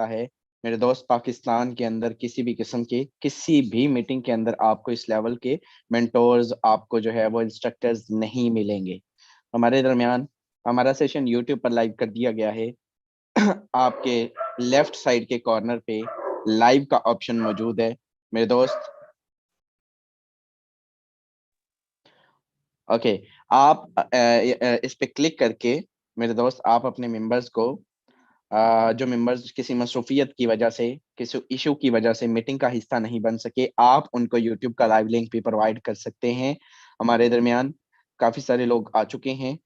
जाता है मेरे दोस्त, पाकिस्तान के अंदर किसी भी किस्म की किसी भी मीटिंग के अंदर आपको इस लेवल के मेंटोर्स, आपको जो है वो इंस्ट्रक्टर्स नहीं मिलेंगे। हमारे दरमियान हमारा सेशन यूट्यूब पर लाइव कर दिया गया है। आपके लेफ्ट साइड के कॉर्नर पे लाइव का ऑप्शन मौजूद है मेरे दोस्त। ओके, आप इस पे क्लिक करके मेरे दोस्त आप अपने मेंबर्स को जो मेंबर्स किसी मसरूफियत की वजह से, किसी इशू की वजह से मीटिंग का हिस्सा नहीं बन सके, आप उनको यूट्यूब का लाइव लिंक भी प्रोवाइड कर सकते हैं। हमारे दरमियान काफ़ी सारे लोग आ चुके हैं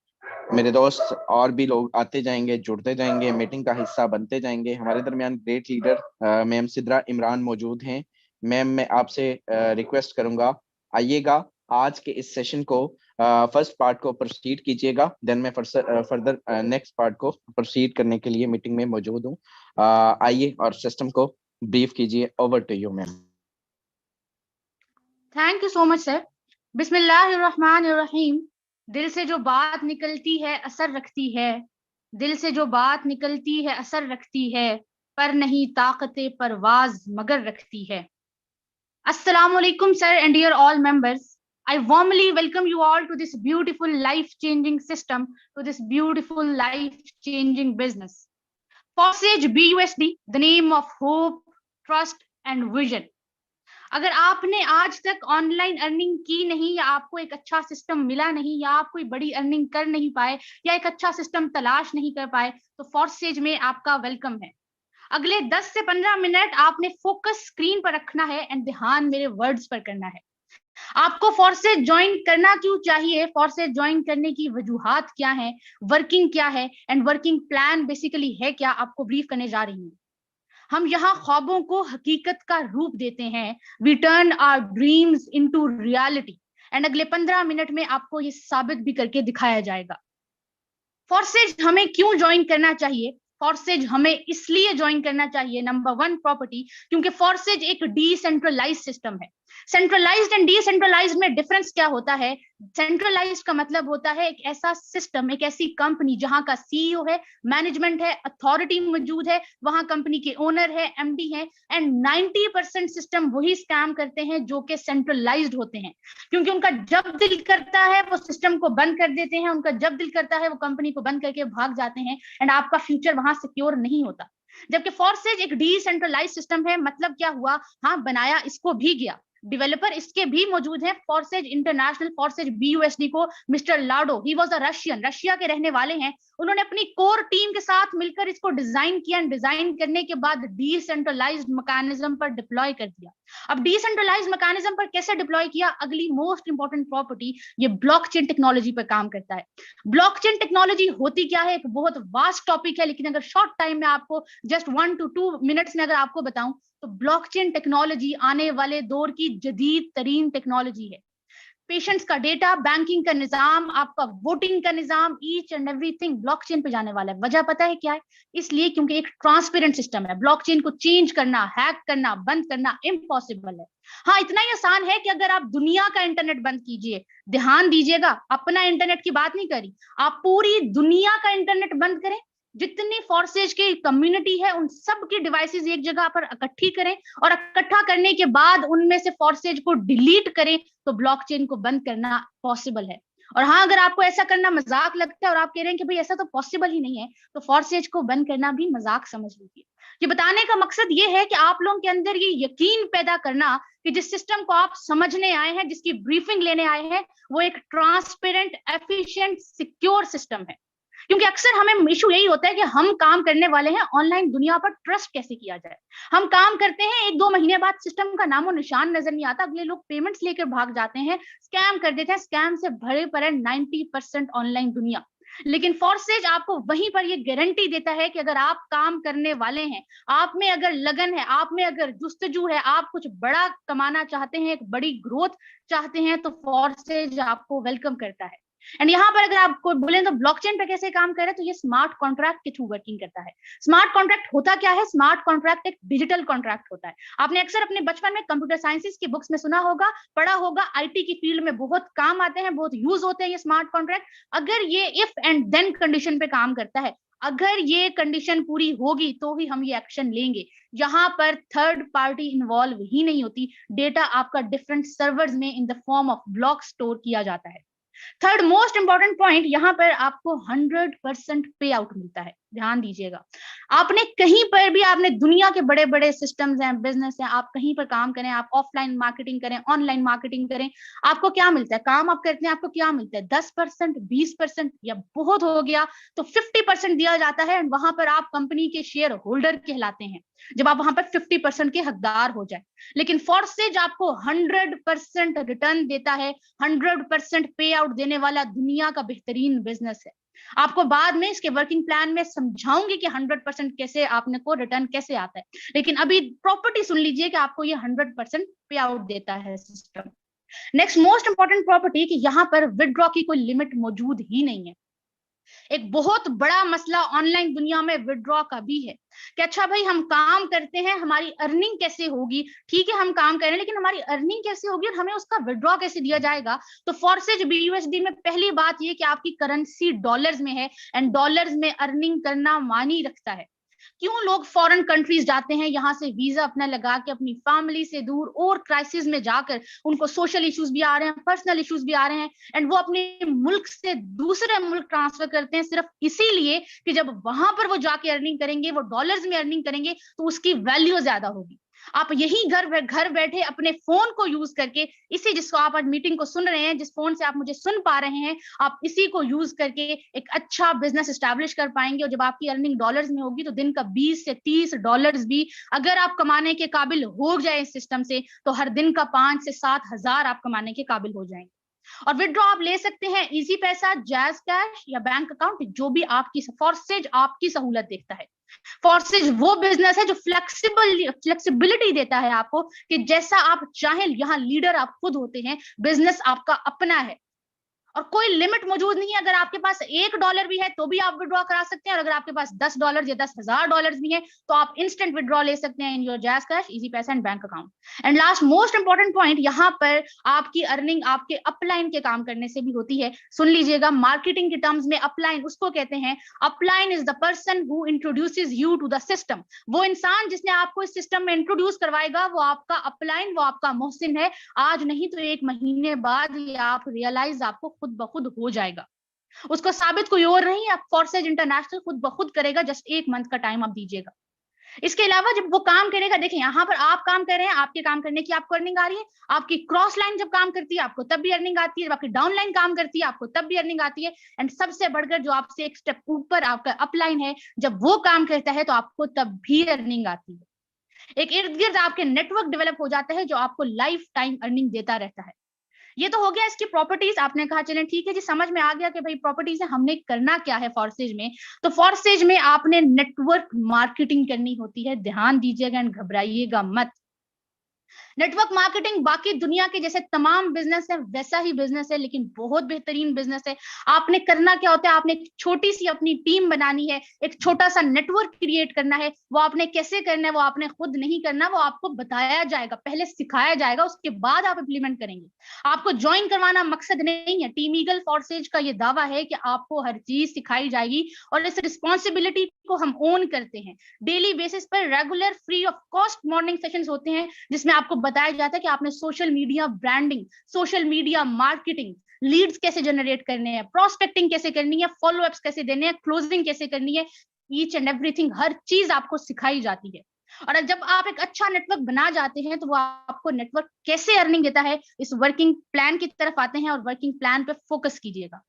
मेरे दोस्त, और भी लोग आते जाएंगे, जुड़ते जाएंगे, मीटिंग का हिस्सा बनते जाएंगे। हमारे दरमियान great leader ma'am Sidra Imran मौजूद हैं। मैम, मैं आपसे रिक्वेस्ट करूंगा, आइएगा आज के इस सेशन को फर्स्ट पार्ट को प्रोसीड कीजिएगा, देन मैं फर्दर नेक्स्ट पार्ट को प्रोसीड करने के लिए मीटिंग में मौजूद हूँ। आइए और सिस्टम को ब्रीफ कीजिए। Over to you ma'am. Thank you so much sir. बिस्मिल्लाहिर्रहमानिर्रहीम। दिल से जो बात निकलती है असर रखती है, दिल से जो बात निकलती है असर रखती है, पर नहीं ताकते परवाज मगर रखती है। Assalamu alaikum, sir, and dear all members. I warmly welcome you all to this beautiful life-changing system, to this beautiful life-changing business. Forsage BUSD, the name of hope, trust, and vision. अगर आपने आज तक online earning की नहीं, या आपको एक अच्छा सिस्टम मिला नहीं, या आप कोई बड़ी अर्निंग कर नहीं पाए, या एक अच्छा सिस्टम तलाश नहीं कर पाए, तो फॉर्सेज में आपका वेलकम है। अगले 10 से 15 मिनट आपने फोकस स्क्रीन पर रखना है एंड ध्यान मेरे वर्ड्स पर करना है। आपको फॉर्सेज ज्वाइन करना क्यों चाहिए, फॉर्सेज ज्वाइन करने की वजूहात क्या है, वर्किंग क्या है, एंड वर्किंग प्लान बेसिकली है क्या, आपको ब्रीफ करने जा रही हूँ। हम यहाँ ख्वाबों को हकीकत का रूप देते हैं। We turn our dreams into reality, and अगले 15 मिनट में आपको ये साबित भी करके दिखाया जाएगा। फॉर्सेज हमें क्यों ज्वाइन करना चाहिए? फॉर्सेज हमें इसलिए ज्वाइन करना चाहिए, नंबर 1 प्रॉपर्टी, क्योंकि फॉर्सेज एक डिसेंट्रलाइज्ड सिस्टम है। सेंट्रलाइज्ड एंड डिसेंट्रलाइज्ड में डिफरेंस क्या होता है? सेंट्रलाइज्ड का मतलब होता है एक ऐसा सिस्टम, एक ऐसी कंपनी जहां का सीईओ है, मैनेजमेंट है, अथॉरिटी मौजूद है, वहां कंपनी के ओनर है, एमडी है, एंड 90% सिस्टम वही स्कैम करते हैं जो कि सेंट्रलाइज्ड होते हैं, क्योंकि उनका जब दिल करता है वो सिस्टम को बंद कर देते हैं, उनका जब दिल करता है वो कंपनी को बंद करके भाग जाते हैं, एंड आपका फ्यूचर वहां सिक्योर नहीं होता। जबकि फॉर्सेज एक डिसेंट्रलाइज्ड सिस्टम है। मतलब क्या हुआ? हाँ, बनाया इसको भी गया, डेवलपर इसके भी मौजूद है। फॉर्सेज इंटरनेशनल, फॉर्सेज बीयूएसडी को mister Lado, he was a Russian, Russia के रहने वाले हैं, उन्होंने अपनी कोर टीम के साथ मिलकर इसको डिजाइन किया, डिजाइन करने के बाद डिसेंट्रलाइज्ड मैकेनिज्म पर डिप्लॉय कर दिया। अब डिसेंट्रलाइज्ड मैकेनिज्म पर कैसे डिप्लॉय किया? अगली मोस्ट इंपॉर्टेंट प्रॉपर्टी, ये ब्लॉकचेन टेक्नोलॉजी पर काम करता है। ब्लॉकचेन टेक्नोलॉजी होती क्या है? एक बहुत वास्ट टॉपिक है, लेकिन अगर शॉर्ट टाइम में आपको जस्ट 1 to 2 मिनट्स में अगर आपको बताऊं, तो ब्लॉकचेन टेक्नोलॉजी आने वाले दौर की जदीद तरीन टेक्नोलॉजी है। पेशेंट्स का डेटा, बैंकिंग का निजाम, आपका वोटिंग का निजाम, ईच एंड एवरीथिंग ब्लॉकचेन पे जाने वाला है। वजह पता है क्या है? इसलिए क्योंकि एक ट्रांसपेरेंट सिस्टम है। ब्लॉकचेन को चेंज करना, हैक करना, बंद करना इम्पॉसिबल है। हाँ, इतना ही आसान है कि अगर आप दुनिया का इंटरनेट बंद कीजिए, ध्यान दीजिएगा, अपना इंटरनेट की बात नहीं करी, आप पूरी दुनिया का इंटरनेट बंद करें, जितनी फोर्सेज की कम्युनिटी है उन सब की डिवाइसेस एक जगह पर इकट्ठी करें, और इकट्ठा करने के बाद उनमें से फोर्सेज को डिलीट करें, तो ब्लॉकचेन को बंद करना पॉसिबल है। और हाँ, अगर आपको ऐसा करना मजाक लगता है और आप कह रहे हैं कि भाई ऐसा तो पॉसिबल ही नहीं है, तो फोर्सेज को बंद करना भी मजाक समझ लीजिए। ये बताने का मकसद ये है कि आप लोगों के अंदर ये यकीन पैदा करना कि जिस सिस्टम को आप समझने आए हैं, जिसकी ब्रीफिंग लेने आए हैं, वो एक ट्रांसपेरेंट, एफिशिएंट, सिक्योर सिस्टम है। क्योंकि अक्सर हमें इशू यही होता है कि हम काम करने वाले हैं ऑनलाइन दुनिया पर, ट्रस्ट कैसे किया जाए। हम काम करते हैं, 1-2 महीने बाद सिस्टम का नामो निशान नजर नहीं आता, अगले लोग पेमेंट्स लेकर भाग जाते हैं, स्कैम कर देते हैं। स्कैम से भरे पड़े 90% ऑनलाइन दुनिया। लेकिन फॉर्सेज आपको वहीं पर ये गारंटी देता है कि अगर आप काम करने वाले हैं, आप में अगर लगन है, आप में अगर जुस्तजू है, आप कुछ बड़ा कमाना चाहते हैं, एक बड़ी ग्रोथ चाहते हैं, तो फॉर्सेज आपको वेलकम करता है। एंड यहाँ पर अगर आपको बोले तो ब्लॉकचेन पे कैसे काम कर रहे हैं, तो ये स्मार्ट कॉन्ट्रैक्ट के थ्रू वर्किंग करता है। स्मार्ट कॉन्ट्रैक्ट होता क्या है? स्मार्ट कॉन्ट्रैक्ट एक डिजिटल कॉन्ट्रैक्ट होता है। आपने अक्सर अपने बचपन में कंप्यूटर साइंसेस की बुक्स में सुना होगा, पढ़ा होगा, आईटी की फील्ड में बहुत काम आते हैं, बहुत यूज होते हैं ये स्मार्ट कॉन्ट्रैक्ट। अगर ये इफ एंड देन कंडीशन पे काम करता है, अगर ये कंडीशन पूरी होगी तो ही हम ये एक्शन लेंगे। जहां पर थर्ड पार्टी इन्वॉल्व ही नहीं होती, डेटा आपका डिफरेंट सर्वर्स में in the form of block store किया जाता है। थर्ड मोस्ट इंपॉर्टेंट पॉइंट, यहाँ पर आपको 100% पे आउट मिलता है। ध्यान दीजिएगा, आपने कहीं पर भी, आपने दुनिया के बड़े बड़े सिस्टम्स हैं, बिजनेस हैं, आप कहीं पर काम करें, आप ऑफलाइन मार्केटिंग करें, ऑनलाइन मार्केटिंग करें, आपको क्या मिलता है? काम आप करते हैं, आपको क्या मिलता है? 10%, 20%, या बहुत हो गया तो 50% दिया जाता है। वहां पर आप कंपनी के शेयर होल्डर कहलाते हैं, जब आप वहां पर 50% के हकदार हो जाए। लेकिन फॉर्सेज आपको 100% रिटर्न देता है, 100% पे आउट देने वाला दुनिया का बेहतरीन बिजनेस है। आपको बाद में इसके वर्किंग प्लान में समझाऊंगी कि 100% कैसे आपने को रिटर्न कैसे आता है, लेकिन अभी प्रॉपर्टी सुन लीजिए कि आपको ये 100% पे आउट देता है system. Next most important property कि यहाँ पर विदड्रॉ की कोई लिमिट मौजूद ही नहीं है। एक बहुत बड़ा मसला ऑनलाइन दुनिया में विदड्रॉ का भी है कि अच्छा भाई, हम काम करते हैं, हमारी अर्निंग कैसे होगी? ठीक है, हम काम कर रहे हैं, लेकिन हमारी अर्निंग कैसे होगी और हमें उसका विदड्रॉ कैसे दिया जाएगा? तो फॉर्सेज BUSD में पहली बात ये कि आपकी करेंसी डॉलर्स में है, एंड डॉलर्स में अर्निंग करना मानी रखता है। क्यों लोग फॉरेन कंट्रीज जाते हैं, यहाँ से वीजा अपना लगा के अपनी फैमिली से दूर और क्राइसिस में जाकर, उनको सोशल इश्यूज भी आ रहे हैं, पर्सनल इश्यूज भी आ रहे हैं, एंड वो अपने मुल्क से दूसरे मुल्क ट्रांसफर करते हैं सिर्फ इसीलिए कि जब वहां पर वो जाके अर्निंग करेंगे, वो डॉलर्स में अर्निंग करेंगे, तो उसकी वैल्यू ज्यादा होगी। आप यही घर बैठे अपने फोन को यूज करके, इसी जिसको आप आज मीटिंग को सुन रहे हैं, जिस फोन से आप मुझे सुन पा रहे हैं, आप इसी को यूज करके एक अच्छा बिजनेस एस्टैब्लिश कर पाएंगे। और जब आपकी अर्निंग डॉलर्स में होगी तो दिन का 20 से 30 डॉलर्स भी अगर आप कमाने के काबिल हो जाए इस सिस्टम से, तो हर दिन का 5 से 7 हजार आप कमाने के काबिल हो जाएंगे। और विदड्रॉ आप ले सकते हैं इजी पैसा, जैज कैश या बैंक अकाउंट, जो भी आपकी फॉर्सेज आपकी सहूलत देखता है। फॉर्सेज वो बिजनेस है जो फ्लेक्सिबिलिटी देता है आपको कि जैसा आप चाहें, यहाँ लीडर आप खुद होते हैं, बिजनेस आपका अपना है और कोई लिमिट मौजूद नहीं है। अगर आपके पास $1 भी है तो भी आप विड्रॉ करा सकते हैं, और अगर आपके पास $10 या $10,000 भी है तो आप इंस्टेंट विड्रॉ ले सकते हैं in your JazzCash, Easypaisa and bank account. And last most important point, यहाँ पर आपकी अर्निंग आपके अपलाइन के काम करने से भी होती है। सुन लीजिएगा, मार्केटिंग के टर्म्स में अपलाइन उसको कहते हैं, upline is the person who introduces you to the system. वो इंसान जिसने आपको इस सिस्टम में इंट्रोड्यूस करवाएगा, वो आपका अपलाइन, वो आपका मोहसिन है। आज नहीं तो 1 महीने बाद ये आप रियलाइज आपको खुद ब खुद हो जाएगा। उसको साबित कोई और नहीं, आप फॉर्सेज इंटरनेशनल खुद ब खुद करेगा। जस्ट 1 मंथ का टाइम आप दीजिएगा। इसके अलावा जब वो काम करेगा, देखिए यहाँ पर आप काम कर रहे हैं, आपके काम करने की आपको अर्निंग आ रही है। आपकी क्रॉस लाइन जब काम करती है आपको तब भी अर्निंग आती है, जब आपकी डाउन लाइन काम करती है आपको तब भी अर्निंग आती है। एंड सबसे बढ़कर जो आपसे एक स्टेप ऊपर आपका अपलाइन है, जब वो काम करता है तो आपको तब भी अर्निंग आती है। एक इर्द गिर्द आपके नेटवर्क डेवलप हो जाता है जो आपको लाइफ टाइम अर्निंग देता रहता है। ये तो हो गया इसकी प्रॉपर्टीज। आपने कहा चलें ठीक है जी, समझ में आ गया कि भाई प्रॉपर्टीज है, हमने करना क्या है फॉर्सेज में। तो फॉर्सेज में आपने नेटवर्क मार्केटिंग करनी होती है। ध्यान दीजिएगा एंड घबराइएगा मत। नेटवर्क मार्केटिंग बाकी दुनिया के जैसे तमाम बिजनेस है वैसा ही बिजनेस है, लेकिन बहुत बेहतरीन बिजनेस है। आपने करना क्या होता है, आपने एक छोटी सी अपनी टीम बनानी है, एक छोटा सा नेटवर्क क्रिएट करना है। वो आपने कैसे करना है वो आपने खुद नहीं करना, वो आपको बताया जाएगा, पहले सिखाया जाएगा, उसके बाद आप इंप्लीमेंट करेंगे। आपको ज्वाइन करवाना मकसद नहीं है। टीम ईगल फॉर्सेज का ये दावा है कि आपको हर चीज सिखाई जाएगी और इस रिस्पॉन्सिबिलिटी को हम ओन करते हैं। डेली बेसिस पर regular free of cost morning sessions होते हैं जिसमें आपको बताया जाता है कि आपने social media branding, social media marketing, leads कैसे जनरेट करने हैं, प्रोस्पेक्टिंग कैसे करनी है, फॉलो अप्स कैसे देने हैं, क्लोजिंग कैसे करनी है। ईच एंड एवरीथिंग, हर चीज आपको सिखाई जाती है। और जब आप एक अच्छा नेटवर्क बना जाते हैं तो वो आपको नेटवर्क कैसे अर्निंग देता है, इस वर्किंग प्लान की तरफ आते हैं और वर्किंग प्लान पे फोकस कीजिएगा।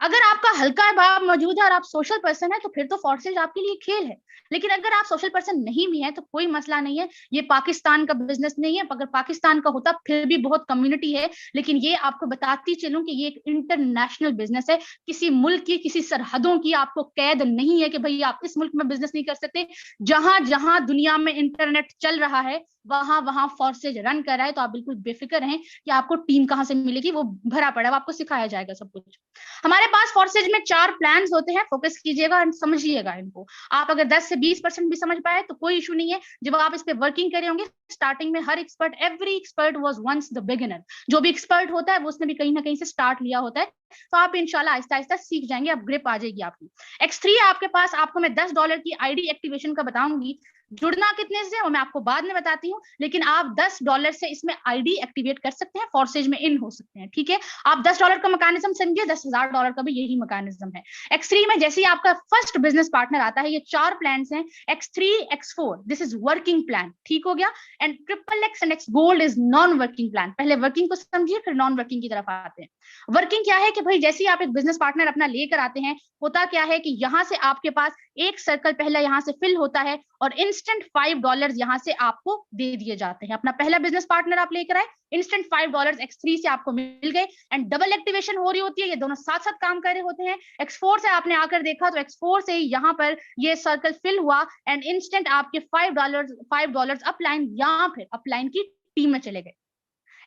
अगर आपका हल्का भाव मौजूद है और आप सोशल पर्सन है तो फिर तो फॉर्सेज आपके लिए खेल है। लेकिन अगर आप सोशल पर्सन नहीं भी है तो कोई मसला नहीं है। ये पाकिस्तान का बिजनेस नहीं है। अगर पाकिस्तान का होता फिर भी बहुत कम्युनिटी है, लेकिन ये आपको बताती चलूं कि ये एक इंटरनेशनल बिजनेस है। किसी मुल्क की, किसी सरहदों की आपको कैद नहीं है कि भाई आप इस मुल्क में बिजनेस नहीं कर सकते। जहां जहां दुनिया में इंटरनेट चल रहा है वहां फॉर्सेज रन कर रहा है, तो आप बिल्कुल बेफिक्र रहें कि आपको टीम कहां से मिलेगी, वो भरा पड़ा है, आपको सिखाया जाएगा सब कुछ। हमारे पास फॉर्सेज में 4 प्लान्स होते हैं, फोकस कीजिएगा और समझिएगा इनको। आप अगर 10 से 20% भी समझ पाए तो कोई इशू नहीं है, जब आप इस पे वर्किंग करे होंगे। स्टार्टिंग में हर expert, every expert was once the beginner. जो भी एक्सपर्ट होता है वो उसने भी कहीं ना कहीं से स्टार्ट लिया होता है, तो आप इंशाल्लाह आहिस्ता आहिस्ता सीख जाएंगे, अब ग्रिप आ जाएगी आपकी। X3 आपके पास, आपको मैं $10 की आईडी एक्टिवेशन का बताऊंगी। जुड़ना कितने से वो मैं आपको बाद में बताती हूँ, लेकिन आप $10 से इसमें आईडी एक्टिवेट कर सकते हैं, फॉर्सेज में इन हो सकते हैं, ठीक है। आप $10 का मैकेनिज्म समझिए, $10,000 का भी यही मैकेनिज्म है। X3 में जैसे ही आपका फर्स्ट बिजनेस पार्टनर आता है, ये 4 प्लान हैं, X3, X4, this is working plan, ठीक हो गया। And XXX and X gold is non working plan. पहले वर्किंग को समझिए, फिर नॉन वर्किंग की तरफ आते हैं। वर्किंग क्या है कि भाई जैसे ही आप एक बिजनेस पार्टनर अपना लेकर आते हैं, होता क्या है कि यहाँ से आपके पास एक सर्कल पहला यहाँ से फिल होता है और इंस्टेंट $5 यहाँ से आपको दे दिए जाते हैं। अपना पहला बिजनेस पार्टनर आप लेकर आए, इंस्टेंट $5 X3 से आपको मिल गए, एंड डबल एक्टिवेशन हो रही होती है, ये दोनों साथ साथ काम कर रहे होते हैं। X4 से आपने आकर देखा तो X4 से यहाँ पर ये सर्कल फिल हुआ एंड इंस्टेंट आपके $5 अपलाइन या फिर अपलाइन की टीम में चले गए।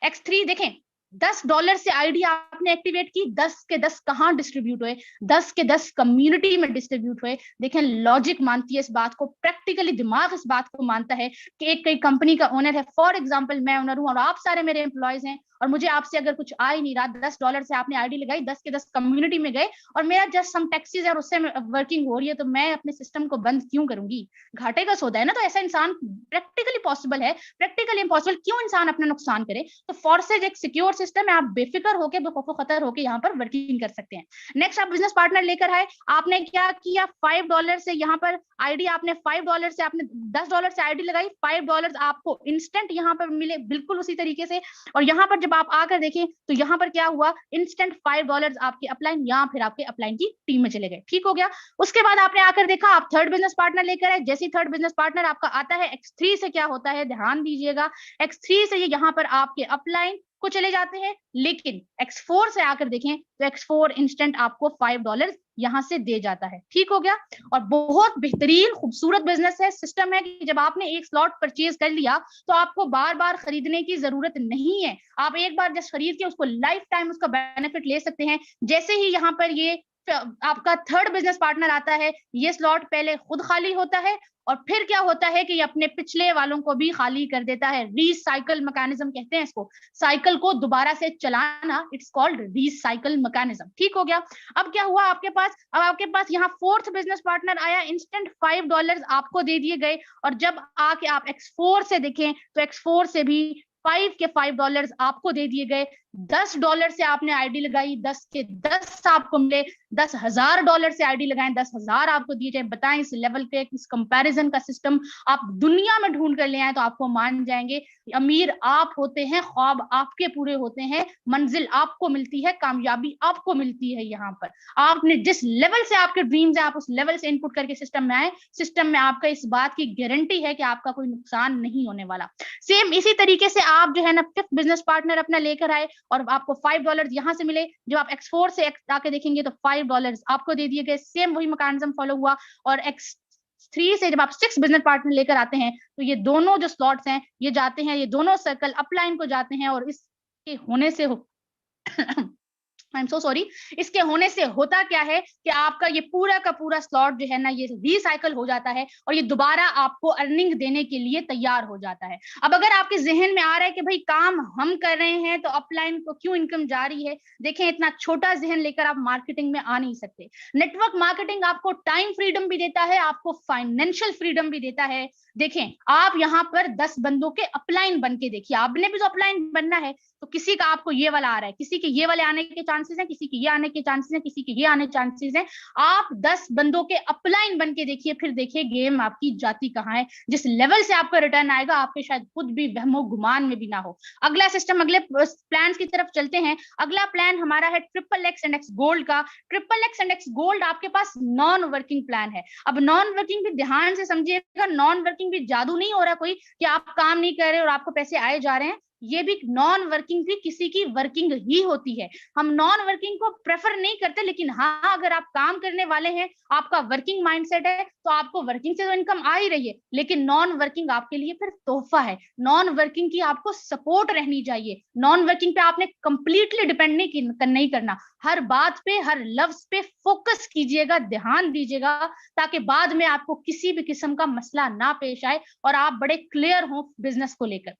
X3 देखें, $10 से आईडी आपने एक्टिवेट की, 10 के 10 कहां डिस्ट्रीब्यूट हुए, 10 के 10 कम्युनिटी में डिस्ट्रीब्यूट हुए। देखें, लॉजिक मानती है इस बात को, प्रैक्टिकली दिमाग इस बात को मानता है कि एक कई कंपनी का ओनर है, फॉर एग्जांपल मैं ओनर हूं और आप सारे मेरे एम्प्लॉयज हैं, और मुझे आपसे अगर कुछ आ ही नहीं रहा, $10 से आपने आईडी लगाई, 10 के 10 कम्युनिटी में गए और मेरा जस्ट सम टैक्सीज और उससे वर्किंग हो रही है, तो मैं अपने सिस्टम को बंद क्यों करूंगी? घाटे का सौदा है ना। तो ऐसा इंसान प्रैक्टिकली पॉसिबल है, प्रैक्टिकली इम्पॉसिबल क्यों इंसान अपना नुकसान करे? तो फॉर्सेज एक सिक्योर सिस्टम है, आप बेफिक्र होकर, बेखौफ खतर होकर यहाँ पर वर्किंग कर सकते हैं। नेक्स्ट, आप बिजनेस पार्टनर लेकर आए, आपने क्या किया, $5 से यहाँ पर आईडी, आपने $5 से आपने $10 से आईडी लगाई, $5 आपको इंस्टेंट यहाँ पर मिले, बिल्कुल उसी तरीके से। और यहाँ पर जब आप आकर देखें तो यहाँ पर क्या हुआ, इंस्टेंट $5 आपके अपलाइन या फिर आपके अपलाइन की टीम में चले गए, ठीक हो गया। उसके बाद आपने आकर देखा, आप थर्ड बिजनेस पार्टनर लेकर आए, जैसे थर्ड बिजनेस पार्टनर आपका आता है, X3 से क्या होता है, ध्यान दीजिएगा, X3 से ये यहाँ पर आपके अपलाइन को चले जाते हैं, लेकिन X4 से आकर देखें तो X4 इंस्टेंट आपको $5 यहां से दे जाता है, ठीक हो गया। और बहुत बेहतरीन खूबसूरत बिजनेस है, सिस्टम है कि जब आपने एक स्लॉट परचेज कर लिया तो आपको बार बार खरीदने की जरूरत नहीं है। आप एक बार जस्ट खरीद के उसको लाइफ टाइम उसका बेनिफिट ले सकते हैं। जैसे ही यहाँ पर ये आपका थर्ड बिजनेस पार्टनर आता है, ये स्लॉट पहले खुद खाली होता है और फिर क्या होता है कि ये अपने पिछले वालों को भी खाली कर देता है। रीसाइकल मैकेनिज्म कहते हैं इसको, साइकिल को दोबारा से चलाना, इट्स कॉल्ड रीसाइकल मैकेनिज्म, ठीक हो गया। अब क्या हुआ आपके पास, अब आपके पास यहाँ फोर्थ बिजनेस पार्टनर आया, इंस्टेंट $5 आपको दे दिए गए, और जब आके आप X4 से देखें तो X4 से भी 5 के $5 आपको दे दिए गए। $10 से आपने आईडी लगाई, 10 के 10 आपको मिले, $10,000 से आईडी लगाएं, 10,000 आपको दिए जाए। बताएं, इस लेवल पे इस कंपैरिजन का सिस्टम आप दुनिया में ढूंढ कर ले आए तो आपको मान जाएंगे, अमीर आप होते हैं, ख्वाब आपके पूरे होते हैं, मंजिल आपको मिलती है, कामयाबी आपको मिलती है। यहाँ पर आपने जिस लेवल से आपके ड्रीम्स है, आप उस लेवल से इनपुट करके सिस्टम में आए, सिस्टम में आपका इस बात की गारंटी है कि आपका कोई नुकसान नहीं होने वाला। सेम इसी तरीके से आप जो है ना फिफ्थ बिजनेस पार्टनर अपना लेकर आए और आपको $5 यहाँ से मिले, जब आप X4 से आके देखेंगे तो $5 आपको दे दिए गए। सेम वही मैकेनिज्म फॉलो हुआ। और X3 से जब आप 6 बिजनेस पार्टनर लेकर आते हैं तो ये दोनों जो स्लॉट्स हैं ये जाते हैं, ये दोनों सर्कल अपलाइन को जाते हैं, और इसके होने से हो आई एम सो सॉरी, इसके होने से होता क्या है कि आपका ये पूरा का पूरा स्लॉट जो है ना ये रिसाइकल हो जाता है और ये दोबारा आपको अर्निंग देने के लिए तैयार हो जाता है। अब अगर आपके जहन में आ रहा है कि भाई काम हम कर रहे हैं तो अपलाइन को क्यों इनकम जा रही है, देखें इतना छोटा जहन लेकर आप मार्केटिंग में आ नहीं सकते। नेटवर्क मार्केटिंग आपको टाइम फ्रीडम भी देता है, आपको फाइनेंशियल फ्रीडम भी देता है। देखें, आप यहाँ पर 10 बंदों के अपलाइन बन के देखिए, आपने भी तो अपलाइन बनना है, तो किसी का आपको ये वाला आ रहा है, किसी के ये वाले आने के चांसेस हैं, किसी के ये आने के चांसेस हैं, किसी के ये आने चांसेस हैं। आप 10 बंदों के अपलाइन बन के देखिए, फिर देखिए गेम आपकी जाती कहाँ है। जिस लेवल से आपका रिटर्न आएगा आपके शायद खुद भी वहमो गुमान में भी ना हो। अगला सिस्टम, अगले प्लान की तरफ चलते हैं। अगला प्लान हमारा है XXX एंड X गोल्ड का। XXX एंड X गोल्ड आपके पास नॉन वर्किंग प्लान है। अब नॉन वर्किंग भी ध्यान से समझिएगा, नॉन वर्किंग भी जादू नहीं हो रहा कोई कि आप काम नहीं कर रहे और आपको पैसे आए जा रहे हैं। ये भी नॉन वर्किंग भी किसी की वर्किंग ही होती है। हम नॉन वर्किंग को प्रेफर नहीं करते, लेकिन हाँ अगर आप काम करने वाले हैं, आपका वर्किंग माइंडसेट है, तो आपको वर्किंग से तो इनकम आ ही रही है, लेकिन नॉन वर्किंग आपके लिए फिर तोहफा है। नॉन वर्किंग की आपको सपोर्ट रहनी चाहिए। नॉन वर्किंग पे आपने कंप्लीटली डिपेंड नहीं करना। हर बात पे, हर लफ्ज पे फोकस कीजिएगा, ध्यान दीजिएगा, ताकि बाद में आपको किसी भी किस्म का मसला ना पेश आए और आप बड़े क्लियर हो बिजनेस को लेकर।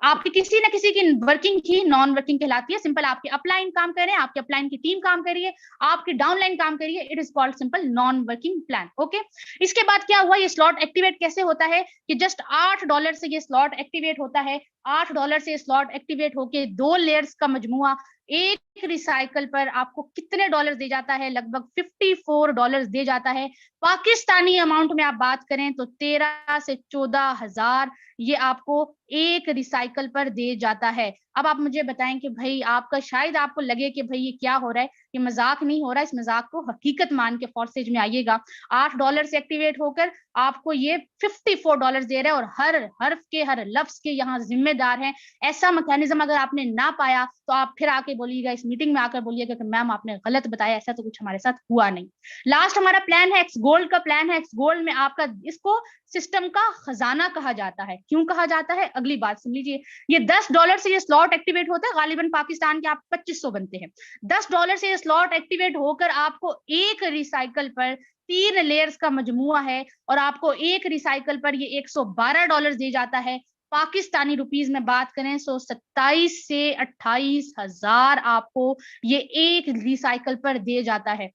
आपकी किसी ना किसी की वर्किंग ही नॉन वर्किंग कहलाती है। सिंपल आपके अपलाइन काम कर रहे हैं, आपके अपलाइन की टीम काम कर रही है, आपकी डाउनलाइन काम कर रही है, it is called simple non working plan. Okay, इसके बाद क्या हुआ, ये स्लॉट एक्टिवेट कैसे होता है कि जस्ट $8 से ये स्लॉट एक्टिवेट होता है। $8 से स्लॉट एक्टिवेट होके 2 लेयर्स का मजमुआ एक रिसाइकल पर आपको कितने डॉलर दे जाता है, लगभग $54 दे जाता है। पाकिस्तानी अमाउंट में आप बात करें तो 13 से 14,000 ये आपको एक रिसाइकल पर दे जाता है। अब आप मुझे बताएं कि भाई आपका, शायद आपको लगे कि भाई ये क्या हो रहा है, ये मजाक नहीं हो रहा है, इस मजाक को हकीकत मान के फॉरसेज में आइएगा। $8 से एक्टिवेट होकर आपको ये $54 दे रहा है, और हर हर्फ के, हर लफ्ज के यहाँ जिम्मेदार हैं। ऐसा मैकेनिज्म अगर आपने ना पाया तो आप फिर आके बोलिएगा, इस मीटिंग में आकर बोलिएगा कि मैम आपने गलत बताया, ऐसा तो कुछ हमारे साथ हुआ नहीं। लास्ट हमारा प्लान है एक्स गोल्ड का प्लान है। एक्स गोल्ड में आपका, इसको सिस्टम का खजाना कहा जाता है। क्यों कहा जाता है, अगली बात सुन लीजिए। ये $10 से ये स्लॉट एक्टिवेट होता है, गालिबन पाकिस्तान के आप 2500 बनते हैं। $10 से ये स्लॉट एक्टिवेट होकर आपको एक रिसाइकल पर 3 लेयर्स का मजमुआ है, और आपको एक रिसाइकल पर ये $112 दे जाता है। पाकिस्तानी रुपीज में बात करें तो 27 से 28,000 आपको ये एक रिसाइकल पर दे जाता है।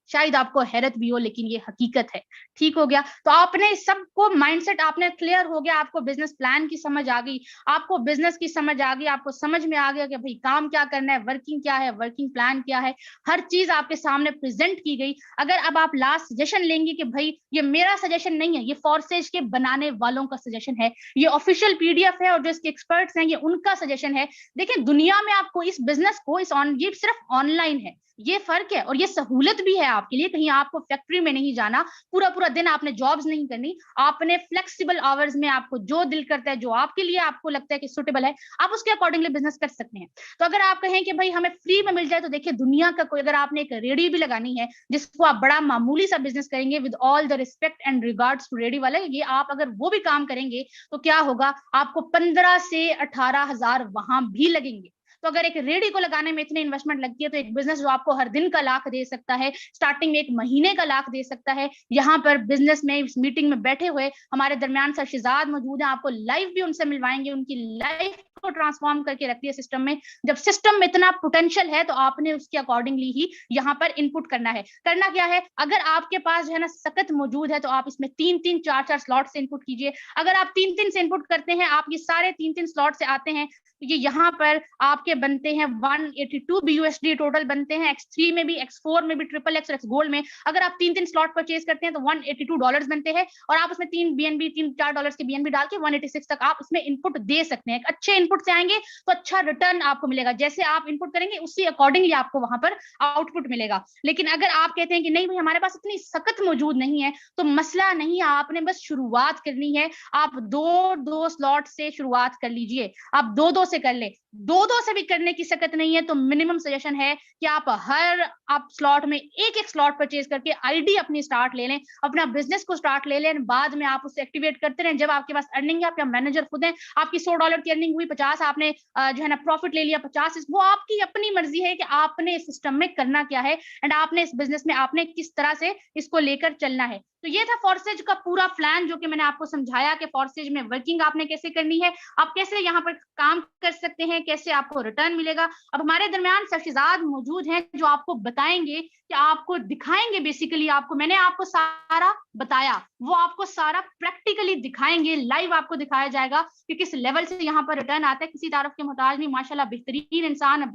शायद आपको हैरत भी हो, लेकिन ये हकीकत है। ठीक हो गया, तो आपने सबको माइंडसेट आपने क्लियर हो गया, आपको बिजनेस प्लान की समझ आ गई, आपको बिजनेस की समझ आ गई, आपको समझ में आ गया कि भाई काम क्या करना है, वर्किंग क्या है, वर्किंग प्लान क्या है, हर चीज आपके सामने प्रेजेंट की गई। अगर अब आप लास्ट सजेशन लेंगे कि भाई ये मेरा सजेशन नहीं है, ये फॉरसेज के बनाने वालों का सजेशन है, ये ऑफिशियल पीडीएफ है, और जो इसके एक्सपर्ट्स हैं ये उनका सजेशन है। देखिए दुनिया में आपको इस बिजनेस को, ये सिर्फ ऑनलाइन है, ये फर्क है, और ये सहूलत भी है आपके लिए। कहीं आपको फैक्ट्री में नहीं जाना, पूरा पूरा दिन आपने जॉब्स नहीं करनी, आपने फ्लेक्सिबल आवर्स में आपको जो दिल करता है, जो आपके लिए आपको लगता है कि सुटेबल है, आप उसके अकॉर्डिंगली बिजनेस कर सकते हैं। तो अगर आप कहें कि भाई हमें फ्री में मिल जाए, तो देखिए दुनिया का कोई, अगर आपने एक रेडी भी लगानी है जिसको आप बड़ा मामूली सा बिजनेस करेंगे, with all the respect and regards to ready वाले, ये आप अगर वो भी काम करेंगे तो क्या होगा, आपको 15 से 18,000 वहां भी लगेंगे। तो अगर एक रेडी को लगाने में इतनी इन्वेस्टमेंट लगती है, तो एक बिजनेस जो आपको हर दिन का लाख दे सकता है, स्टार्टिंग में एक महीने का लाख दे सकता है। यहाँ पर बिजनेस में, इस मीटिंग में बैठे हुए हमारे दरमियान सर शिजाद मौजूद है, आपको लाइव भी उनसे मिलवाएंगे, उनकी लाइफ को ट्रांसफॉर्म करके रखती है सिस्टम में। जब सिस्टम में इतना पोटेंशियल है, तो आपने उसके अकॉर्डिंगली ही यहाँ पर इनपुट करना है। करना क्या है, अगर आपके पास जो है ना सख्त मौजूद है, तो आप इसमें 3-3, 4-4 स्लॉट से इनपुट कीजिए। अगर आप 3-3 से इनपुट करते हैं, आप ये सारे 3-3 स्लॉट से आते हैं, ये यहाँ पर आपके बनते हैं 182 BUSD टोटल बनते हैं। X3 में भी, X4 में भी, XXX और X गोल्ड में अगर आप 3-3 स्लॉट परचेज करते हैं तो $182 बनते हैं, और आप उसमें 3-4 डॉलर्स के BNB डाल के 186 तक आप उसमें इनपुट दे सकते हैं। अच्छे इनपुट से आएंगे तो अच्छा रिटर्न आपको मिलेगा, जैसे आप इनपुट करेंगे उसी अकॉर्डिंगली आपको वहां पर आउटपुट मिलेगा। लेकिन अगर आप कहते हैं कि नहीं भाई हमारे पास इतनी सख्त मौजूद नहीं है, तो मसला नहीं है, आपने बस शुरुआत करनी है। आप 2-2 स्लॉट से शुरुआत कर लीजिए, आप 2-2 से कर ले, 2-2 से भी करने की सकत नहीं है तो मिनिमम सजेशन है कि आप स्लॉट में एक स्लॉट परचेज करके आईडी अपनी स्टार्ट ले लें, अपना बिजनेस को स्टार्ट ले लें, बाद में आप उसे एक्टिवेट करते रहें। जब आपके पास अर्निंग है, आपका मैनेजर खुद है, आपकी $100 की अर्निंग हुई, 50 आपने जो है ना प्रॉफिट ले लिया, 50 वो आपकी अपनी मर्जी है कि आपने इस सिस्टम में करना क्या है, एंड आपने इस बिजनेस में आपने किस तरह से इसको लेकर चलना है। तो ये था फॉरसेज का पूरा प्लान, जो कि मैंने आपको समझाया कि फॉरसेज में वर्किंग आपने कैसे करनी है, आप कैसे यहाँ पर काम कर सकते हैं, कैसे आपको रिटर्न मिलेगा। अब हमारे दरमियान सरशिजाद मौजूद हैं जो आपको बताएंगे, कि आपको दिखाएंगे, बेसिकली आपको, मैंने आपको सारा बताया, वो आपको सारा प्रैक्टिकली दिखाएंगे, लाइव आपको दिखाया जाएगा कि किस लेवल से यहाँ पर रिटर्न आता है। किसी तारफ के मोहताज नहीं, माशाल्लाह बेहतरीन इंसान,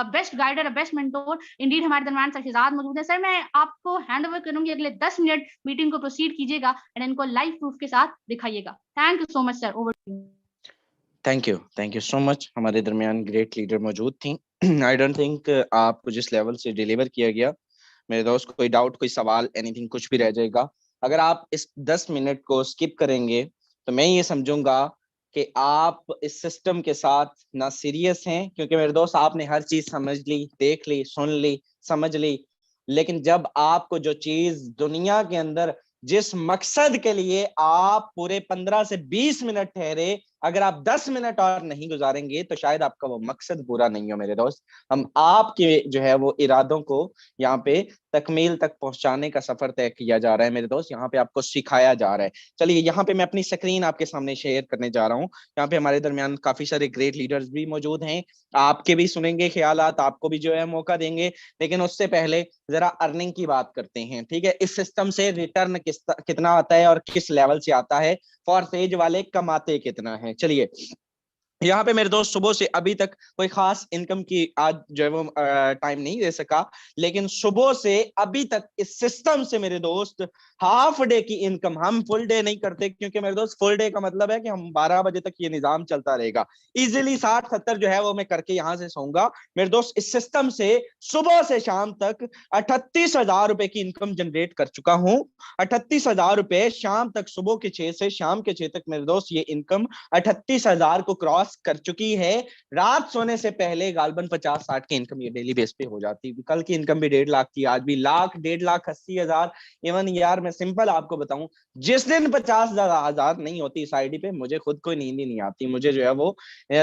best guider, best mentor indeed हमारे दरमियान सरशिजाद मौजूद है। सर मैं आपको हैंड ओवर करूंगी, अगले 10 मिनट मीटिंग को प्रोसीड कीजिएगा एंड इनको लाइव प्रूफ के साथ दिखाइएगा। Thank you so much sir, over to you. Thank you so much. हमारे दरमियान ग्रेट लीडर मौजूद थी। आई डोंट थिंक आपको जिस लेवल से डिलीवर किया गया, मेरे दोस्त, कोई डाउट, कोई सवाल, एनीथिंग, कुछ भी रह जाएगा, अगर आप इस 10 मिनट को स्किप करेंगे तो मैं ये समझूंगा कि आप इस सिस्टम के साथ ना सीरियस हैं, क्योंकि मेरे दोस्त आपने हर चीज समझ ली, देख ली, सुन ली, समझ ली, लेकिन जब आपको जो चीज दुनिया के अंदर, जिस मकसद के लिए आप पूरे 15 से 20 मिनट ठहरे, अगर आप 10 मिनट और नहीं गुजारेंगे तो शायद आपका वो मकसद पूरा नहीं हो मेरे दोस्त। हम आपके जो है वो इरादों को यहाँ पे तकमील तक पहुंचाने का सफर तय किया जा रहा है मेरे दोस्त, यहाँ पे आपको सिखाया जा रहा है। चलिए यहाँ पे मैं अपनी स्क्रीन आपके सामने शेयर करने जा रहा हूँ। यहाँ पे हमारे दरमियान काफी सारे ग्रेट लीडर्स भी मौजूद हैं, आपके भी सुनेंगे ख्यालात, आपको भी जो है मौका देंगे, लेकिन उससे पहले जरा अर्निंग की बात करते हैं। ठीक है, इस सिस्टम से रिटर्न कितना आता है और किस लेवल से आता है, फॉरसेज वाले कमाते कितना है। चलिए यहाँ पे मेरे दोस्त सुबह से अभी तक कोई खास इनकम की आज जो है वो टाइम नहीं दे सका, लेकिन सुबह से अभी तक इस सिस्टम से मेरे दोस्त हाफ डे की इनकम, हम फुल डे नहीं करते क्योंकि मेरे दोस्त फुल डे का मतलब है कि हम 12 बजे तक ये निजाम चलता रहेगा, इजीली 60-70 जो है वो मैं करके यहाँ से सोऊंगा मेरे दोस्त। इस सिस्टम से सुबह से शाम तक 38,000 रुपए की इनकम जनरेट कर चुका हूँ। 38,000 रुपए शाम तक, सुबह के 6 से शाम के 6 तक मेरे दोस्त ये इनकम 38,000 को क्रॉस कर चुकी है। रात सोने से पहले गालबन 50-60 की इनकम ये डेली बेस पे हो जाती है। कल की इनकम भी 1.5 लाख थी, आज भी लाख, 1,80,000। इवन यार मैं सिंपल आपको बताऊं, जिस दिन 50,000 नहीं होती इस आईडी पे, मुझे खुद कोई नींद ही नहीं आती। मुझे जो है वो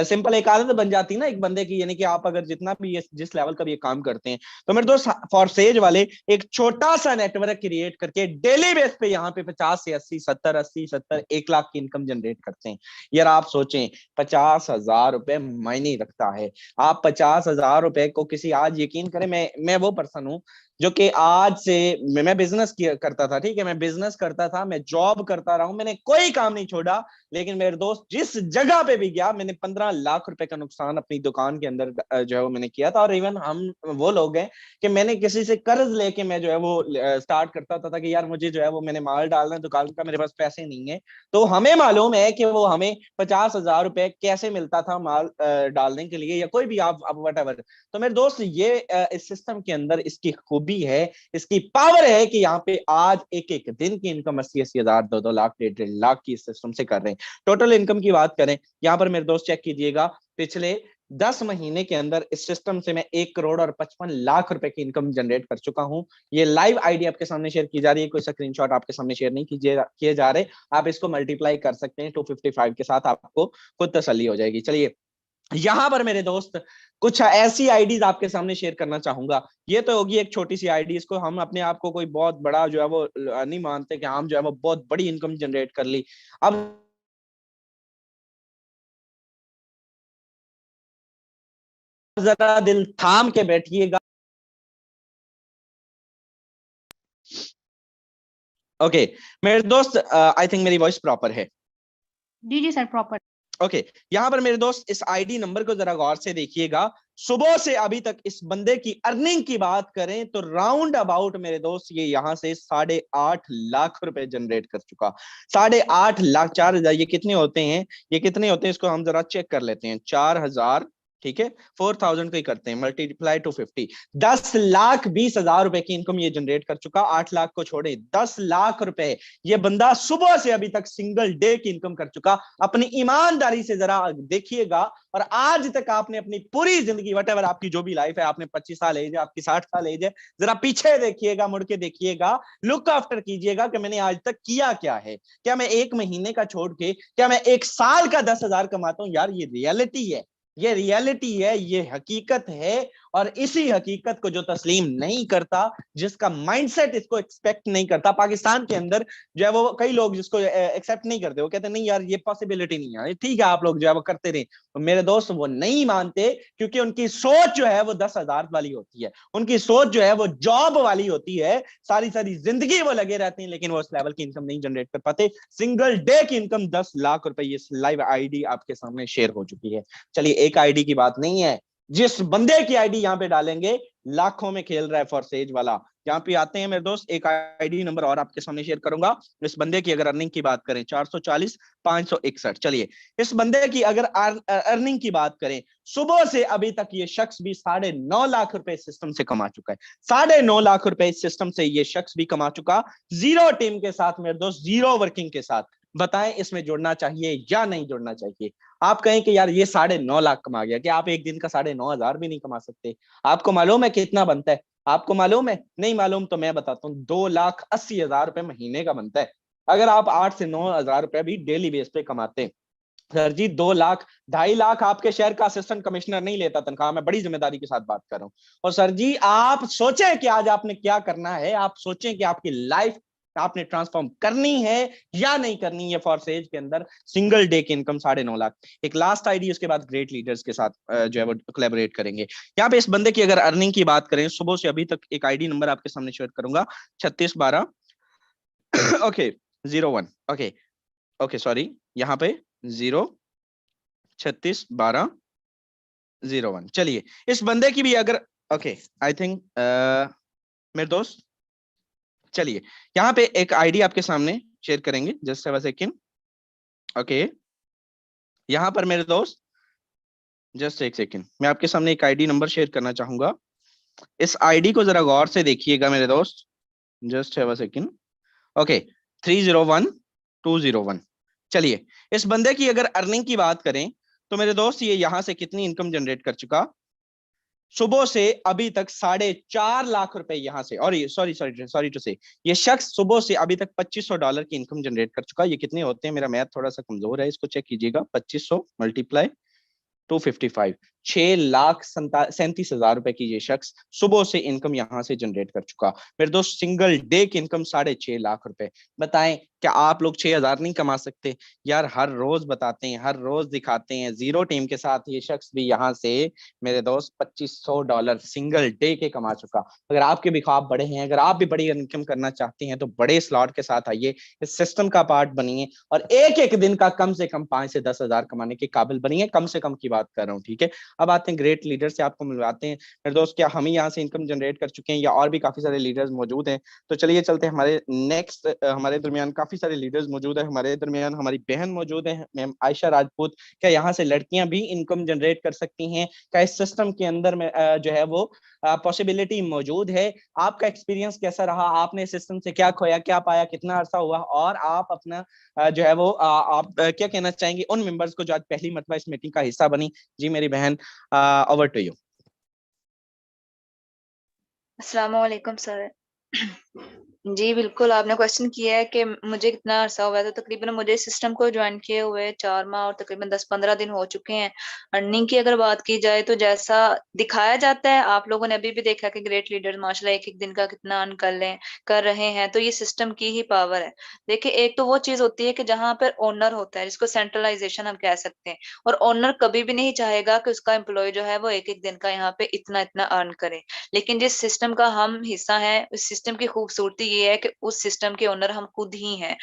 सिंपल एक आदत बन जाती है ना एक बंदे की, यानी कि आप अगर जितना भी जिस लेवल का भी ये काम करते हैं, तो मेरे दोस्त फॉरसेज वाले एक छोटा सा नेटवर्क क्रिएट करके डेली बेस पे यहाँ पे 50 से 80, 70, 80, 70, 1 लाख की इनकम जनरेट करते हैं। यार आप सोचें, 50,000 रुपए मायने रखता है। आप 50,000 रुपए को किसी, आज यकीन करें, मैं वो पर्सन हूं जो कि आज से मैं बिजनेस करता था। ठीक है, मैं बिजनेस करता था, मैं जॉब करता रहा हूं, मैंने कोई काम नहीं छोड़ा, लेकिन मेरे दोस्त जिस जगह पे भी गया, मैंने 15 लाख रुपए का नुकसान अपनी दुकान के अंदर जो है वो मैंने किया था। और इवन हम वो लोग हैं कि मैंने किसी से कर्ज लेके मैं जो है वो स्टार्ट करता था कि यार मुझे जो है वो मैंने माल डालना है दुकान का, मेरे पास पैसे नहीं है। तो हमें मालूम है कि वो हमें 50,000 रुपए कैसे मिलता था माल डालने के लिए, या कोई भी आप वट एवर। तो मेरे दोस्त ये इस सिस्टम के अंदर इसकी खूबी है, इसकी पावर है कि यहाँ पे आज एक एक दिन की इनकम 80,000, 2-2 लाख, 1.5 लाख की इस सिस्टम से कर रहे हैं। टोटल इनकम की बात करें, यहाँ पर मेरे दोस्त चेक कीजिएगा, पिछले 10 महीने के अंदर इस सिस्टम से मैं 1,55,00,000 रुपए की इनकम जनरेट कर चुका हूं। ये लाइव आईडी आपके सामने शेयर की जा रही है, कोई स्क्रीनशॉट आपके सामने शेयर नहीं किए जा रहे। आप इसको मल्टीप्लाई कर सकते हैं 255 के साथ, आपको खुद तसल्ली हो जाएगी। चलिए यहां पर मेरे दोस्त कुछ ऐसी आईडीज आपके सामने शेयर करना चाहूंगा। ये तो होगी एक छोटी सी आईडी, इसको हम अपने आप को कोई बहुत बड़ा जो है वो नहीं मानते कि हम जो है वो बहुत बड़ी इनकम जनरेट कर ली। अब जरा दिल थाम के बैठिएगा। ओके मेरे दोस्त, आई थिंक मेरी वॉइस प्रॉपर है। जी जी सर, प्रॉपर। ओके यहाँ पर मेरे दोस्त इस आईडी नंबर को जरा गौर से देखिएगा। सुबह से अभी तक इस बंदे की अर्निंग की बात करें तो राउंड अबाउट मेरे दोस्त ये यहाँ से 8.5 लाख रुपए जनरेट कर चुका। 8.5 लाख, 4,000, ये कितने होते हैं, ये कितने होते हैं इसको हम जरा चेक कर लेते हैं। 4,000, ठीक है, 4,000 को ही करते हैं मल्टीप्लाई टू 50, 10,20,000 रुपए की इनकम ये जनरेट कर चुका। 8 लाख को छोड़े, 10 लाख रुपए ये बंदा सुबह से अभी तक सिंगल डे की इनकम कर चुका। अपनी ईमानदारी से जरा देखिएगा, और आज तक आपने अपनी पूरी जिंदगी, वट एवर आपकी जो भी लाइफ है, आपने 25 साल एज है, आपकी 60 साल एज है, जरा पीछे देखिएगा, मुड़ के देखिएगा, लुक आफ्टर कीजिएगा कि मैंने आज तक किया क्या है। क्या मैं एक महीने का छोड़ के, क्या मैं एक साल का 10,000 कमाता हूं? यार ये रियलिटी है, ये रियलिटी है, ये हकीकत है। और इसी हकीकत को जो तस्लीम नहीं करता, जिसका माइंडसेट इसको एक्सपेक्ट नहीं करता, पाकिस्तान के अंदर जो है वो कई लोग जिसको एक्सेप्ट नहीं करते, वो कहते नहीं यार ये पॉसिबिलिटी नहीं है, ठीक है आप लोग जो है वो करते रहे। तो मेरे दोस्त वो नहीं मानते, क्योंकि उनकी सोच जो है वो 10,000 वाली होती है, उनकी सोच जो है वो जॉब वाली होती है। सारी सारी जिंदगी वो लगे रहते हैं, लेकिन वो उस लेवल की इनकम नहीं जनरेट कर पाते। सिंगल डे की इनकम 10 लाख रुपए, ये लाइव आईडी आपके सामने शेयर हो चुकी है। चलिए एक आईडी की बात नहीं है, जिस बंदे की आईडी यहाँ पे डालेंगे लाखों में खेल रहा है फॉरसेज वाला। यहाँ पे आते हैं मेरे दोस्त, एक आईडी नंबर और आपके सामने शेयर करूंगा। इस बंदे की अगर अर्निंग की बात करें 440, 561। चलिए इस बंदे की अगर अर्निंग की बात करें, सुबह से अभी तक ये शख्स भी 9.5 लाख रुपए सिस्टम से कमा चुका है। 9.5 लाख रुपए इस सिस्टम से ये शख्स भी कमा चुका, जीरो टीम के साथ मेरे दोस्त, जीरो वर्किंग के साथ। बताएं इसमें जुड़ना चाहिए या नहीं जुड़ना चाहिए। आप कहें कि यार ये 9.5 लाख कमा गया, कि आप एक दिन का 9.5 हजार भी नहीं कमा सकते? आपको मालूम है कितना बनता है? आपको मालूम है? नहीं मालूम तो मैं बताता हूँ, 2,80,000 रुपए महीने का बनता है। अगर आप 8 से 9 हजार रुपए भी डेली बेस पे कमाते हैं। सर जी 2 लाख 2.5 लाख आपके शहर का असिस्टेंट कमिश्नर नहीं लेता तनख्वाह, मैं बड़ी जिम्मेदारी के साथ बात कर रहा हूं। और सर जी आप सोचें कि आज आपने क्या करना है, आप सोचें कि आपकी लाइफ आपने ट्रांसफॉर्म करनी है या नहीं करनी है फॉरसेज के अंदर। सिंगल डे की इनकम 9.5 लाख। एक लास्ट आईडी, उसके बाद ग्रेट लीडर्स के साथ जो है वो कोलैबोरेट करेंगे। यहाँ पे इस बंदे की अगर अर्निंग की बात करें, सुबह से अभी तक एक आईडी नंबर आपके सामने शेयर करूंगा, 3612 ओके 01 ओके ओके सॉरी, यहाँ पे 0361201। चलिए इस बंदे की भी अगर ओके आई थिंक मेरे दोस्त, चलिए यहाँ पे एक आईडी आपके सामने शेयर करेंगे, जस्ट अ सेकंड। ओके यहाँ पर मेरे दोस्त जस्ट एक सेकंड, मैं आपके सामने एक आईडी नंबर शेयर करना चाहूंगा। इस आईडी को जरा गौर से देखिएगा मेरे दोस्त, just have a second. Okay 301201। चलिए इस बंदे की अगर अर्निंग की बात करें तो मेरे दोस्त ये यहां से कितनी इनकम जनरेट कर चुका, सुबह से अभी तक 4.5 लाख रुपए यहां से, और ये सॉरी सॉरी सॉरी टू से, ये शख्स सुबह से अभी तक $2500 की इनकम जनरेट कर चुका। ये कितने होते हैं, मेरा मैथ थोड़ा सा कमजोर है, इसको चेक कीजिएगा। 2500 मल्टीप्लाई 255, 6,37,000 रुपए की ये शख्स सुबह से इनकम यहां से जनरेट कर चुका। मेरे दोस्त सिंगल डे की इनकम 6.5 लाख रुपए। बताएं क्या आप लोग 6,000 नहीं कमा सकते? यार हर रोज बताते हैं, हर रोज दिखाते हैं, जीरो टीम के साथ ये शख्स भी यहाँ से मेरे दोस्त $2500 सिंगल डे के कमा चुका। अगर आपके भी ख्वाब बड़े हैं, अगर आप भी बड़ी इनकम करना चाहते हैं तो बड़े स्लॉट के साथ आइए, इस सिस्टम का पार्ट बनिए और एक एक दिन का कम से कम 5 से 10 हजार कमाने के काबिल बनिए। कम से कम की बात कर रहा हूँ, ठीक है। अब आते हैं ग्रेट लीडर से, आपको मिलवाते हैं। मेरे दोस्त क्या हम ही यहाँ से इनकम जनरेट कर चुके हैं या और भी काफी सारे लीडर्स मौजूद हैं? तो चलिए चलते हैं हमारे नेक्स्ट, हमारे दरमियान काफी सारे लीडर्स मौजूद है, हमारे दरमियान हमारी बहन मौजूद है, मैम आयशा राजपूत। क्या यहाँ से लड़कियां भी इनकम जनरेट कर सकती हैं? क्या इस सिस्टम के अंदर में जो है वो पॉसिबिलिटी मौजूद है? आपका एक्सपीरियंस कैसा रहा? आपने इस सिस्टम से क्या खोया, क्या पाया, कितना अरसा हुआ, और आप अपना जो है वो आप क्या कहना चाहेंगे उन मेंबर्स को जो आज पहली मर्तबा इस मीटिंग का हिस्सा बनी? जी मेरी बहन, ओवर टू यू। अस्सलाम वालेकुम सर। जी बिल्कुल, आपने क्वेश्चन किया है कि मुझे कितना अरसा हुआ है, तो तकरीबन मुझे सिस्टम को ज्वाइन किए हुए 4 माह और तकरीबन 10-15 दिन हो चुके हैं। अर्निंग की अगर बात की जाए तो जैसा दिखाया जाता है, आप लोगों ने अभी भी देखा कि ग्रेट लीडर माशाल्लाह एक-एक दिन का कितना अर्न कर रहे हैं, तो ये सिस्टम की ही पावर है। देखिए एक तो वो चीज़ होती है कि जहाँ पर ओनर होता है, जिसको सेंट्रलाइज़ेशन हम कह सकते हैं, और ओनर कभी भी नहीं चाहेगा कि उसका एम्प्लॉयी जो है वो एक-एक दिन का यहाँ पे इतना-इतना अर्न करे। लेकिन जिस सिस्टम का हम हिस्सा हैं, उस सिस्टम की खूबसूरती ये है कि उस सिस्टम के ओनर हम खुद ही हैं।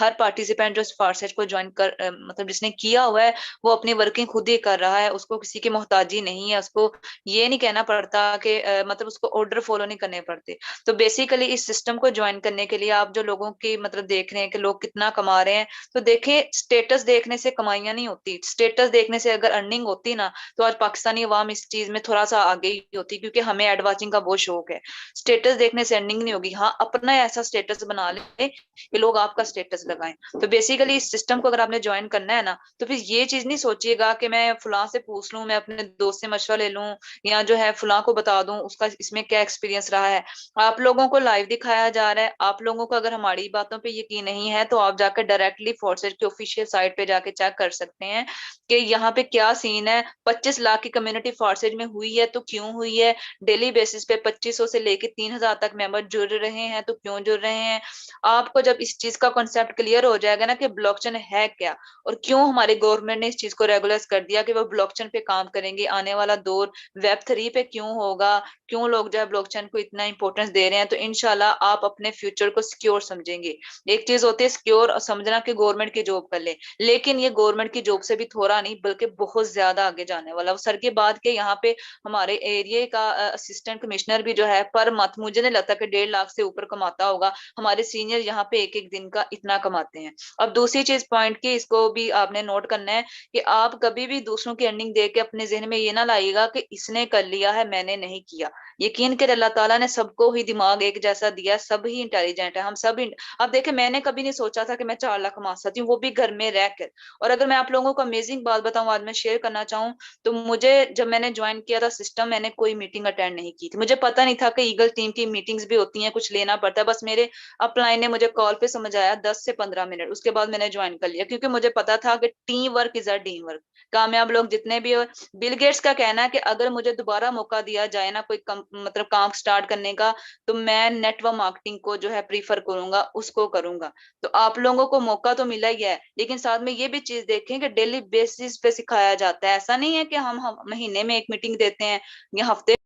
हर पार्टिसिपेंट जो फारसेट को ज्वाइन मतलब जिसने किया हुआ है, वो अपनी वर्किंग खुद ही कर रहा है, उसको किसी की मोहताजी नहीं है, उसको ये नहीं कहना पड़ता कि मतलब उसको ऑर्डर फॉलो नहीं करने पड़ते। तो बेसिकली इस सिस्टम को ज्वाइन करने के लिए आप जो लोगों की मतलब देख रहे हैं कि लोग कितना कमा रहे हैं, तो देखें स्टेटस देखने से कमाइयां नहीं होती, स्टेटस देखने से अगर अर्निंग होती ना, तो आज पाकिस्तानी अवाम इस चीज में थोड़ा सा आगे ही होती, क्योंकि हमें एड वॉचिंग का बहुत शौक है। स्टेटस देखने से अर्निंग नहीं होगी, हाँ अपना ऐसा स्टेटस बना ले कि लोग आपका स्टेटस लगाएं। तो बेसिकली इस सिस्टम को अगर आपने ज्वाइन करना है ना, तो फिर ये चीज नहीं सोचिएगा कि मैं फलां से पूछ लूं, मैं अपने दोस्त से मशवरा ले लूं, या जो है फलां को बता दूं उसका इसमें क्या एक्सपीरियंस रहा है। आप लोगों को लाइव दिखाया जा रहा है। आप लोगों को अगर हमारी बातों पे यकीन नहीं है तो आप जाकर डायरेक्टली फोर्सेज की ऑफिशियल साइट पे जाके चेक कर सकते हैं कि यहाँ पे क्या सीन है। 25 लाख की कम्युनिटी फोर्सेज में हुई है तो क्यों हुई है, डेली बेसिस पे 2500 से लेके 3000 तक मेंबर जुड़ रहे हैं तो क्यों जुड़ रहे हैं। आपको जब इस चीज का कॉन्सेप्ट क्लियर हो जाएगा ना कि ब्लॉकचेन है क्या और क्यों हमारी गवर्नमेंट ने इस चीज को रेगुलाइज कर दिया कि वो ब्लॉकचेन पे काम करेंगे, आने वाला दौर वेब 3 पे क्यों होगा, क्यों लोग जो है ब्लॉकचेन को इतना इंपॉर्टेंस दे रहे हैं, तो इनशाला आप अपने फ्यूचर को सिक्योर समझेंगे। एक चीज होती है सिक्योर समझना कि गवर्नमेंट की जॉब कर ले, लेकिन ये गवर्नमेंट की जॉब से भी थोड़ा नहीं बल्कि बहुत ज्यादा आगे जाने वाला। सर के बाद के यहाँ पे हमारे एरिया का असिस्टेंट कमिश्नर भी जो है पर मंथ मुझे नहीं लगता कि 1.5 लाख से ऊपर कमाता होगा। हमारे सीनियर यहाँ पे एक एक दिन का इतना कमाते हैं। अब दूसरी चीज पॉइंट की, इसको भी आपने नोट करना है कि आप कभी भी दूसरों की अर्निंग देख के अपने जहन में ये ना लाइएगा कि इसने कर लिया है मैंने नहीं किया। यकीन कर अल्लाह ताला ने सबको ही दिमाग एक जैसा दिया, सब ही इंटेलिजेंट है, हम सब अब देखे मैंने कभी नहीं सोचा था कि मैं 4 लाख कमा सकती हूँ, वो भी घर में रहकर। और अगर मैं आप लोगों को अमेजिंग बात बताऊं, आज मैं शेयर करना चाहूँ, तो मुझे जब मैंने ज्वाइन किया था सिस्टम, मैंने कोई मीटिंग अटेंड नहीं की थी। मुझे पता नहीं था कि ईगल टीम की मीटिंग्स भी होती हैं, कुछ लेना पड़ता है। बस मेरे अपलाइन ने मुझे कॉल पे समझाया 10 से 15 मिनट, उसके बाद मैंने ज्वाइन कर लिया, क्योंकि मुझे पता था कि team work is a team work. कामयाब लोग जितने भी, बिल गेट्स का कहना है कि अगर मुझे दोबारा मौका दिया जाए ना कोई मतलब काम स्टार्ट करने का, तो मैं नेटवर्क मार्केटिंग को जो है प्रीफर करूंगा, उसको करूंगा। तो आप लोगों को मौका तो मिला ही है, लेकिन साथ में ये भी चीज देखें कि डेली बेसिस पे सिखाया जाता है। ऐसा नहीं है कि हम महीने में एक मीटिंग देते हैं या हफ्ते।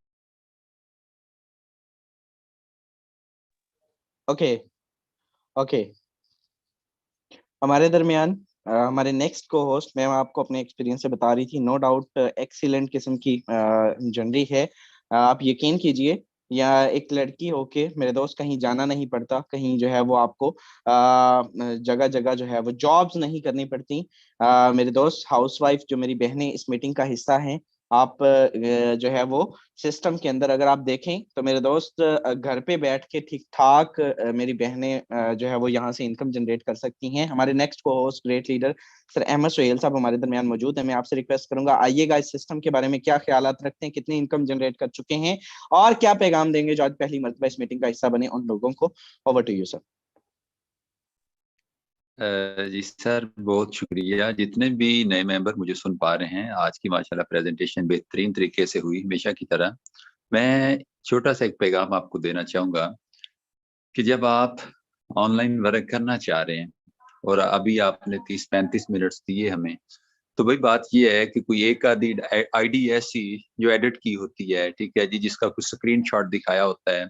ओके ओके, हमारे दरमियान हमारे नेक्स्ट को होस्ट, मैं आपको अपने एक्सपीरियंस से बता रही थी, नो डाउट एक्सीलेंट किस्म की जनरी है। आप यकीन कीजिए, या एक लड़की होके मेरे दोस्त कहीं जाना नहीं पड़ता, कहीं जो है वो आपको जगह जगह जो है वो जॉब्स नहीं करनी पड़ती। मेरे दोस्त हाउसवाइफ जो मेरी बहनें इस मीटिंग का हिस्सा हैं, आप जो है वो सिस्टम के अंदर अगर आप देखें तो मेरे दोस्त घर पे बैठ के ठीक ठाक मेरी बहनें जो है वो यहाँ से इनकम जनरेट कर सकती हैं। हमारे नेक्स्ट को host great leader sir Ahmad Suhail साहब हमारे दरमियान मौजूद है। मैं आपसे रिक्वेस्ट करूंगा, आइएगा, इस सिस्टम के बारे में क्या ख्यालात रखते हैं, कितनी इनकम जनरेट कर चुके हैं, और क्या पैगाम देंगे जो आज पहली मर्तबा इस मीटिंग का हिस्सा बने उन लोगों को। Over to you sir. जी सर, बहुत शुक्रिया। जितने भी नए मेंबर मुझे सुन पा रहे हैं, आज की माशाल्लाह प्रेजेंटेशन बेहतरीन तरीके से हुई, हमेशा की तरह। मैं छोटा सा एक पैगाम आपको देना चाहूँगा कि जब आप ऑनलाइन वर्क करना चाह रहे हैं और अभी आपने 30-35 मिनट्स दिए हमें, तो वही बात ये है कि कोई एक आधी आईडी ऐसी जो एडिट की होती है, ठीक है जी, जिसका कुछ स्क्रीनशॉट दिखाया होता है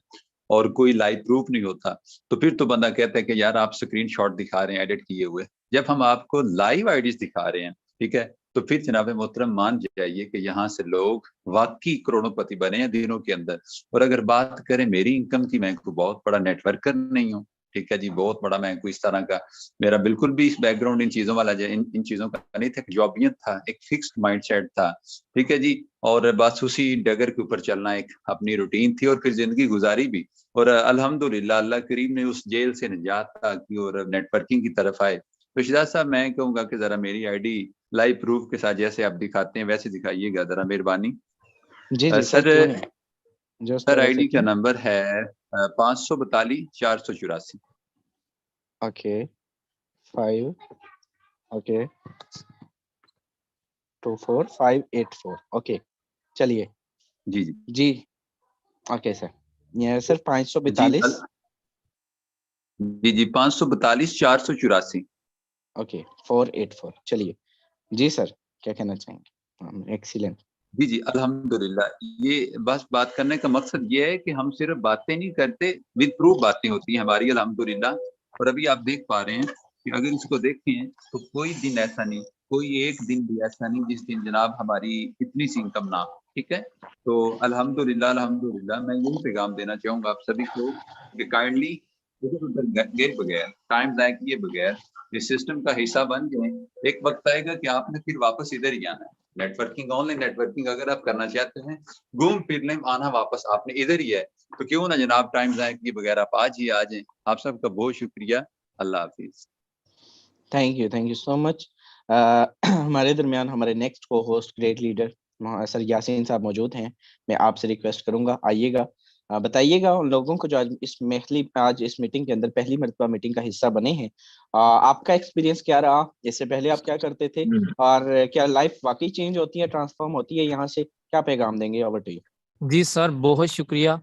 और कोई लाइव प्रूफ नहीं होता, तो फिर तो बंदा कहता है कि यार आप स्क्रीनशॉट दिखा रहे हैं एडिट किए हुए। जब हम आपको लाइव आईडीज दिखा रहे हैं, ठीक है, तो फिर जनाब मोहतरम मान जाइए कि यहाँ से लोग वाकई करोड़पति बने हैं दिनों के अंदर। और अगर बात करें मेरी इनकम की, मैं कोई बहुत बड़ा नेटवर्कर नहीं हूँ, ठीक है जी, बहुत बड़ा मैं कोई इस तरह का, मेरा बिल्कुल भी इस बैकग्राउंड इन चीजों वाला इन चीजों का नहीं था। जॉबियत था, एक फिक्स्ड माइंडसेट था, ठीक है जी, और बस उसी डगर के ऊपर चलना एक अपनी रूटीन थी और फिर जिंदगी गुजारी भी। और अल्हम्दुलिल्लाह अल्लाह करीम ने उस जेल से निजात की और नेटवर्किंग की तरफ आए। तो शिदात साहब, मैं कहूँगा कि जरा मेरी आईडी लाइव प्रूफ के साथ जैसे आप दिखाते हैं वैसे दिखाइएगा जरा, मेहरबानी। जी जी सर, क्यों नहीं, जो सर तरह से आईडी का की। नंबर है 542-484। Okay 5 okay 24584। ओके, चलिए जी जी जी। ओके सर, ये सर जी 542। जी जी 542-484। ओके 484, चलिए जी सर, क्या कहना चाहेंगे? एक्सीलेंट। जी जी अल्हम्दुलिल्लाह। ये बस बात करने का मकसद ये है कि हम सिर्फ बातें नहीं करते, विद प्रूफ बातें होती हैं हमारी अल्हम्दुलिल्लाह। और अभी आप देख पा रहे हैं कि अगर इसको देखें तो कोई दिन ऐसा नहीं, कोई एक दिन भी ऐसा नहीं जिस दिन जनाब हमारी इतनी सी इनकम ना हो, ठीक है। तो अल्हम्दुलिल्लाह अल्हम्दुलिल्लाह मैं यही पैगाम देना चाहूँगा आप सभी को कि काइंडली इधर-उधर गए बगैर, टाइम ज़ाया किए बगैर इस सिस्टम का हिस्सा बन जाएँ। एक वक़्त आएगा कि आपने फिर वापस इधर ही आना है। नेटवर्किंग, ऑनलाइन नेटवर्किंग अगर आप करना चाहते हैं, घूम फिर लें, आना वापस आपने इधर ही है, तो क्यों ना जनाब टाइम ज़ाया किए बगैर आप आज ही आ जाएँ। आप सबका बहुत शुक्रिया। अल्लाह हाफ़िज़। Thank you so much. हमारे दरमियान हमारे नेक्स्ट को host great leader sir Yasin साहब मौजूद हैं। मैं आपसे रिक्वेस्ट करूंगा, आइएगा, बताइएगा उन लोगों को जो आज इस मीटिंग के अंदर पहली मर्तबा मीटिंग का हिस्सा बने हैं, आपका एक्सपीरियंस क्या रहा, इससे पहले आप क्या करते थे, और क्या लाइफ वाकई चेंज होती है, ट्रांसफॉर्म होती है यहाँ से, क्या पैगाम देंगे? Over to you. जी सर, बहुत शुक्रिया।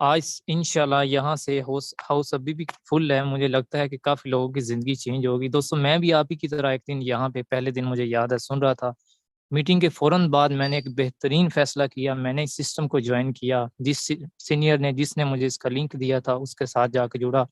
आज इंशाल्लाह यहाँ से हाउस अभी भी फुल है, मुझे लगता है कि काफ़ी लोगों की ज़िंदगी चेंज होगी। दोस्तों, मैं भी आप ही की तरह एक दिन यहाँ पे पहले दिन मुझे याद है सुन रहा था, मीटिंग के फ़ौरन बाद मैंने एक बेहतरीन फ़ैसला किया, मैंने इस सिस्टम को ज्वाइन किया। जिस सीनियर ने जिसने मुझे इसका लिंक दिया था उसके साथ जाकर जुड़ा।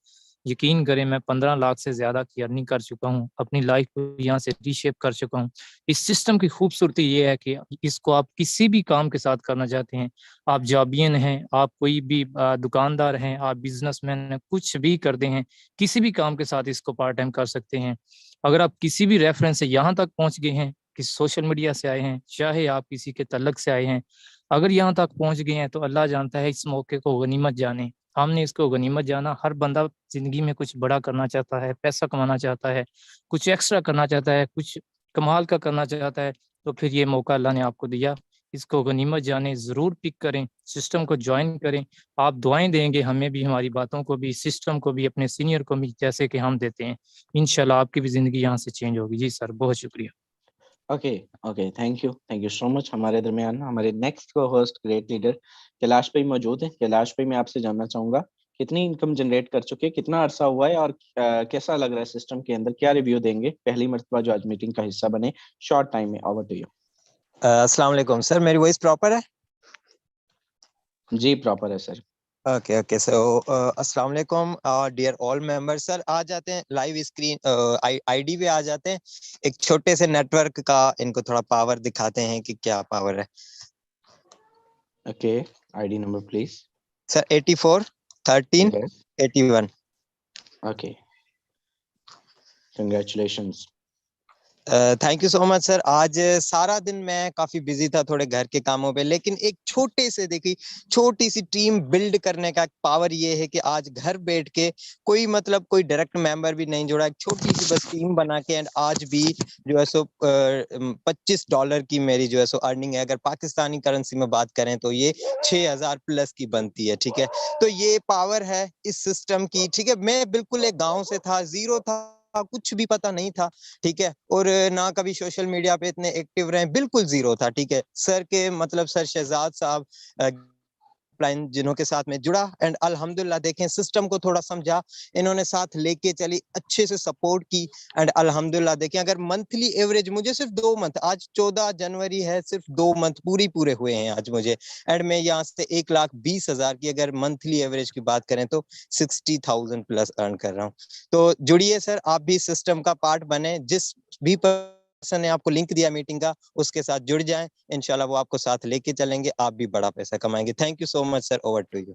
यकीन करें मैं 15 लाख से ज़्यादा की अर्निंग कर चुका हूँ, अपनी लाइफ को यहाँ से रीशेप कर चुका हूँ। इस सिस्टम की खूबसूरती ये है कि इसको आप किसी भी काम के साथ करना चाहते हैं, आप जॉबियन हैं, आप कोई भी दुकानदार हैं, आप बिजनेसमैन हैं, कुछ भी करते हैं, किसी भी काम के साथ इसको पार्ट टाइम कर सकते हैं। अगर आप किसी भी रेफरेंस से यहाँ तक पहुँच गए हैं, किसी सोशल मीडिया से आए हैं, चाहे आप किसी के तलक से आए हैं, अगर यहाँ तक पहुँच गए हैं तो अल्लाह जानता है, इस मौके को गनीमत जाने। हमने इसको गनीमत जाना। हर बंदा जिंदगी में कुछ बड़ा करना चाहता है, पैसा कमाना चाहता है, कुछ एक्स्ट्रा करना चाहता है, कुछ कमाल का करना चाहता है, तो फिर ये मौका अल्लाह ने आपको दिया। इसको गनीमत जाने, ज़रूर पिक करें, सिस्टम को ज्वाइन करें। आप दुआएं देंगे हमें भी, हमारी बातों को भी, सिस्टम को भी, अपने सीनियर को भी, जैसे कि हम देते हैं। इंशाल्लाह आपकी भी ज़िंदगी यहाँ से चेंज होगी। जी सर, बहुत शुक्रिया। Okay okay, thank you so much. हमारे दरमियान हमारे नेक्स्ट को होस्ट ग्रेट लीडर कैलाश भाई मौजूद है। कैलाश भाई, मैं आपसे जानना चाहूंगा कितनी इनकम जनरेट कर चुके, कितना अरसा हुआ है और कैसा लग रहा है सिस्टम के अंदर, क्या रिव्यू देंगे पहली मर्तबा जो आज मीटिंग का हिस्सा बने शॉर्ट टाइम में? Over to you. अस्सलाम वालेकुम सर, मेरी वॉइस प्रॉपर है? जी प्रॉपर है सर। ओके ओके, सो अस्सलाम वालेकुम डियर ऑल मेंबर्स। सर आ जाते हैं लाइव स्क्रीन आईडी पे आ जाते हैं। एक छोटे से नेटवर्क का इनको थोड़ा पावर दिखाते हैं कि क्या पावर है। Okay, ID number please. Sir 84 13 81। Okay, congratulations. Thank you so much sir. आज सारा दिन मैं काफी बिजी था थोड़े घर के कामों पे, लेकिन एक छोटे से देखिए छोटी सी टीम बिल्ड करने का पावर ये है कि आज घर बैठ के कोई मतलब कोई डायरेक्ट मेंबर भी नहीं जुड़ा, एक छोटी सी बस टीम बना के, एंड आज भी जो है सो $25 की मेरी जो है सो अर्निंग है। अगर पाकिस्तानी करेंसी में बात करें तो ये 6000 प्लस की बनती है। ठीक है, तो ये पावर है इस सिस्टम की। ठीक है, मैं बिल्कुल एक गाँव से था, जीरो था, कुछ भी पता नहीं था। ठीक है, और ना कभी सोशल मीडिया पे इतने एक्टिव रहे, बिल्कुल जीरो था। ठीक है, सर के मतलब सर शहजाद साहब जिन्हों के साथ में जुड़ा, एंड अल्हम्दुलिल्लाह देखें सिस्टम को थोड़ा समझा, इन्होंने साथ लेके चली, अच्छे से सपोर्ट की, एंड अल्हम्दुलिल्लाह देखें अगर मंथली एवरेज मुझे सिर्फ 2 मंथ, आज 14 जनवरी है, सिर्फ 2 मंथ पूरे हुए हैं आज मुझे, एंड मैं यहाँ से 1,20,000 की अगर मंथली एवरेज की बात करें तो 60,000 प्लस अर्न कर रहा हूँ। तो जुड़िए सर, आप भी सिस्टम का पार्ट बने। जिस भी पर्सन ने आपको लिंक दिया मीटिंग का, उसके साथ जुड़ जाएं, इंशाल्लाह वो आपको साथ लेके चलेंगे, आप भी बड़ा पैसा कमाएंगे। Thank you so much sir, over to you.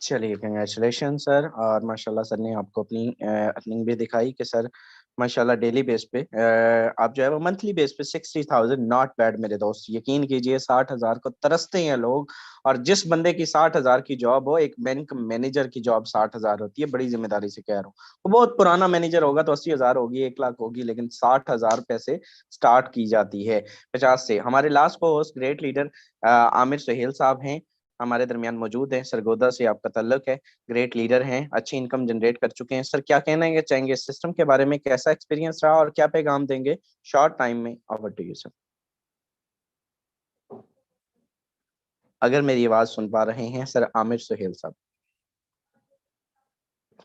चलिए, कंग्रेचुलेशन सर। और माशाल्लाह सर ने आपको अपनी अर्निंग भी दिखाई कि सर माशाल्लाह डेली बेस पे आप जो है वो मंथली बेस पे 60,000 नॉट बैड मेरे दोस्त। यकीन कीजिए 60,000 को तरसते हैं लोग, और जिस बंदे की 60,000 की जॉब हो, एक बैंक मैनेजर की जॉब 60,000 होती है, बड़ी जिम्मेदारी से कह रहा हूँ। वो बहुत पुराना मैनेजर होगा तो 80,000 होगी, 1 लाख होगी, लेकिन 60,000 पैसे स्टार्ट की जाती है 50 से। हमारे लास्ट को host great leader Aamir Suhail साहब हैं, हमारे दरमियान मौजूद हैं। सरगोदा से आपका तल्लुक है, ग्रेट लीडर हैं, अच्छी इनकम जनरेट कर चुके हैं। सर क्या कहना है चाहेंगे इस सिस्टम के बारे में, कैसा एक्सपीरियंस रहा और क्या पैगाम देंगे शॉर्ट टाइम में? Over to you sir. अगर मेरी आवाज सुन पा रहे हैं सर आमिर सुहेल साहब।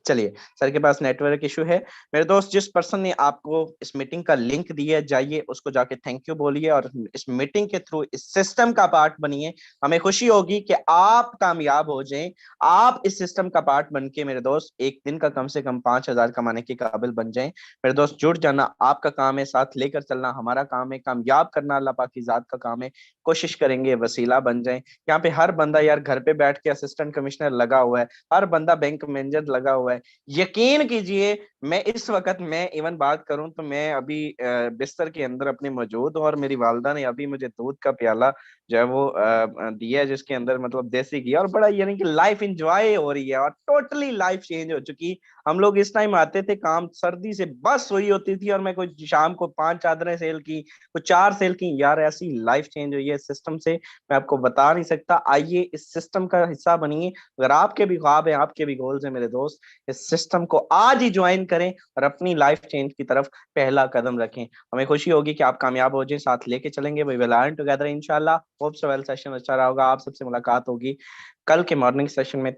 चलिए, सर के पास नेटवर्क इशू है। मेरे दोस्त, जिस पर्सन ने आपको इस मीटिंग का लिंक दिया, जाइए उसको जाके थैंक यू बोलिए और इस मीटिंग के थ्रू इस सिस्टम का पार्ट बनिए। हमें खुशी होगी कि आप कामयाब हो जाएं, आप इस सिस्टम का पार्ट बन के मेरे दोस्त एक दिन का कम से कम 5,000 कमाने के काबिल बन जाएं। मेरे दोस्त, जुड़ जाना आपका काम है, साथ लेकर चलना हमारा काम है, कामयाब करना अल्लाह पाक की जात का काम है। कोशिश करेंगे वसीला बन जाए। यहाँ पे हर बंदा यार घर पे बैठ के असिस्टेंट कमिश्नर लगा हुआ है, हर बंदा बैंक मैनेजर लगा हुआ है। यकीन कीजिए, मैं इस वक्त मैं इवन बात करूं तो मैं अभी बिस्तर के अंदर अपने मौजूद हूं और मेरी वालदा ने अभी मुझे दूध का प्याला जो है वो दिया है, जिसके अंदर मतलब देसी घी, और बड़ा यानी कि लाइफ एंजॉय हो रही है और टोटली लाइफ चेंज हो चुकी। हम लोग इस टाइम आते थे, काम सर्दी से बस हुई होती थी और मैं कोई शाम को 5 चादरें सेल की, कोई 4 सेल की। यार ऐसी लाइफ चेंज हुई है सिस्टम से, मैं आपको बता नहीं सकता। आइए इस सिस्टम का हिस्सा बनिए। अगर आपके भी ख्वाब है, आपके भी गोल्स है मेरे दोस्त, इस सिस्टम को आज ही ज्वाइन करें और अपनी लाइफ चेंज की तरफ पहला कदम रखें। हमें खुशी होगी कि आप कामयाब हो जाएं, साथ लेके चलेंगे। वी विल अर्न टुगेदर इंशाल्लाह। Hope so well. सेशन अच्छा रहा होगा, आप सबसे मुलाकात होगी कल के मॉर्निंग सेशन में।